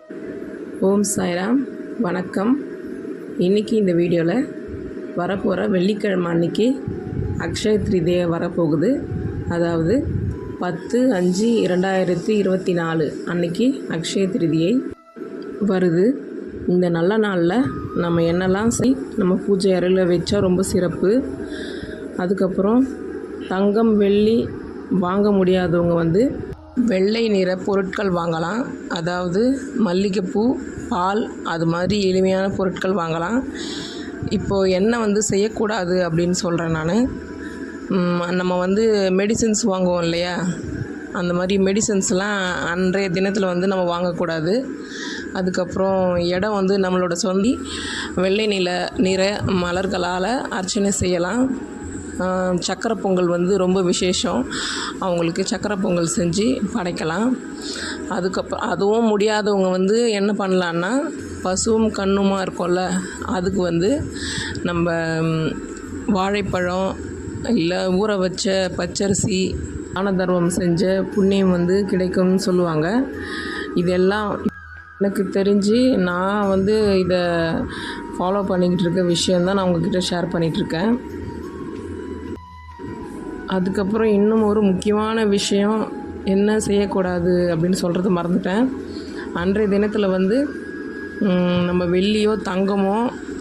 ஓம் சாய்ராம். வணக்கம். இன்றைக்கி இந்த வீடியோவில் வரப்போகிற வெள்ளிக்கிழமை அன்றைக்கி அக்ஷய திரிதியை வரப்போகுது. அதாவது 10/5/2024 அன்றைக்கி அக்ஷய திரிதியை வருது. இந்த நல்ல நாளில் நம்ம என்னெல்லாம் நம்ம பூஜை அறையில் வச்சா ரொம்ப சிறப்பு. அதுக்கப்புறம் தங்கம் வெள்ளி வாங்க முடியாதவங்க வெள்ளை நிற பொருட்கள் வாங்கலாம். அதாவது மல்லிகைப்பூ, பால், அது மாதிரி எளிமையான பொருட்கள் வாங்கலாம். இப்போது என்ன செய்யக்கூடாது அப்படின்னு சொல்கிறேன் நான். நம்ம மெடிசின்ஸ் வாங்குவோம் இல்லையா, அந்த மாதிரி மெடிசன்ஸ்லாம் அன்றைய தினத்தில் நம்ம வாங்கக்கூடாது. அதுக்கப்புறம் இடம் நம்மளோட சொந்தி வெள்ளை நிற மலர்களால் அர்ச்சனை செய்யலாம். சக்கரை பொங்கல் ரொம்ப விசேஷம். அவங்களுக்கு சக்கரை பொங்கல் செஞ்சு படைக்கலாம். அதுக்கப்புறம் அதுவும் முடியாதவங்க என்ன பண்ணலான்னா, பசுவும் கண்ணுமா இருக்கும்ல, அதுக்கு நம்ம வாழைப்பழம் இல்லை ஊற வச்ச பச்சரிசி தான தர்மம் செஞ்ச புண்ணியம் கிடைக்கும்னு சொல்லுவாங்க. இதெல்லாம் எனக்கு தெரிஞ்சு நான் இதை ஃபாலோ பண்ணிக்கிட்டு இருக்க விஷயந்தான் நான் உங்ககிட்ட ஷேர் பண்ணிகிட்ருக்கேன். அதுக்கப்புறம் இன்னும் ஒரு முக்கியமான விஷயம் என்ன செய்யக்கூடாது அப்படின்னு சொல்கிறது மறந்துட்டேன். அன்றைய தினத்தில் நம்ம வெள்ளியோ தங்கமோ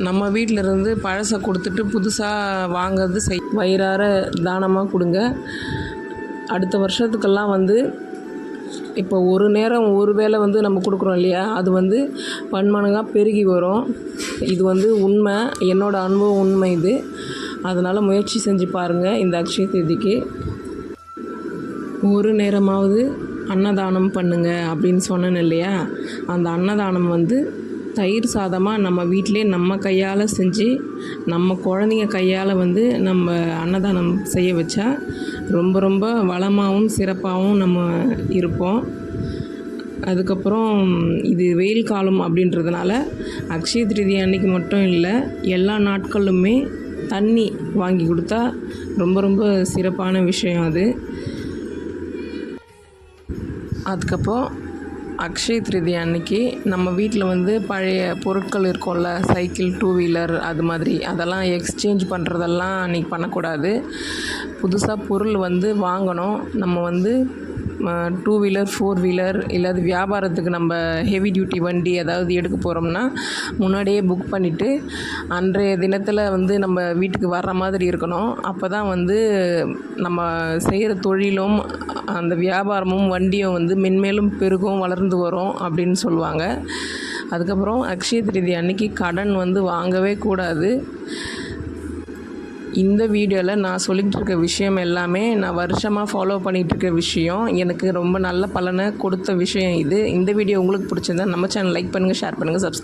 நம்ம வீட்டிலருந்து பழசை கொடுத்துட்டு புதுசாக வாங்கிறது வயிறார தானமாக கொடுங்க. அடுத்த வருஷத்துக்கெல்லாம் இப்போ ஒரு நேரம் ஒரு வேளை நம்ம கொடுக்குறோம் இல்லையா, அது பன்மடங்காக பெருகி வரும். இது உண்மை, என்னோடய அனுபவம் உண்மை இது. அதனால் முயற்சி செஞ்சு பாருங்கள். இந்த அக்ஷய திதிக்கு ஒரு நேரமாவது அன்னதானம் பண்ணுங்க அப்படின்னு சொன்னேன் இல்லையா, அந்த அன்னதானம் தயிர் சாதமாக நம்ம வீட்டிலே நம்ம கையால் செஞ்சு நம்ம குழந்தைங்க கையால் நம்ம அன்னதானம் செய்ய வச்சா ரொம்ப ரொம்ப வளமாகவும் சிறப்பாகவும் நம்ம இருப்போம். அதுக்கப்புறம் இது வெயில் காலம் அப்படின்றதுனால அக்ஷய திரிதி அன்னைக்கு மட்டும் இல்லை, எல்லா நாட்களுமே தண்ணி வாங்கி கொடுத்தா ரொம்ப ரொம்ப சிறப்பான விஷயம் அது. அதுக்கப்புறம் அக்ஷய திரிதி அன்னைக்கு நம்ம வீட்டில் பழைய பொருட்கள் இருக்கும்ல, சைக்கிள், 2 வீலர், அது மாதிரி அதெல்லாம் எக்ஸ்சேஞ்ச் பண்ணுறதெல்லாம் அன்றைக்கி பண்ணக்கூடாது. புதுசாக பொருள் வாங்கணும். நம்ம 2 வீலர், 4 வீலர் இல்லாது வியாபாரத்துக்கு நம்ம ஹெவி டியூட்டி வண்டி ஏதாவது எடுக்க போகிறோம்னா முன்னாடியே புக் பண்ணிவிட்டு அன்றைய தினத்தில் நம்ம வீட்டுக்கு வர்ற மாதிரி இருக்கணும். அப்போ தான் நம்ம செய்கிற தொழிலும் அந்த வியாபாரமும் வண்டியும் மென்மேலும் பெருகும், வளர்ந்து வரும் அப்படின்னு சொல்லுவாங்க. அதுக்கப்புறம் அக்ஷய திரிதி அன்னைக்கு கடன் வாங்கவே கூடாது. இந்த வீடியோவில் நான் சொல்லிகிட்டு இருக்க விஷயம் எல்லாமே நான் வருஷமாக ஃபாலோ பண்ணிகிட்ருக்க விஷயம். எனக்கு ரொம்ப நல்ல பலனை கொடுத்த விஷயம் இது. இந்த வீடியோ உங்களுக்கு பிடிச்சிருந்தா நம்ம சேனல் லைக் பண்ணுங்கள், ஷேர் பண்ணுங்கள், சப்ஸ்கிரைப்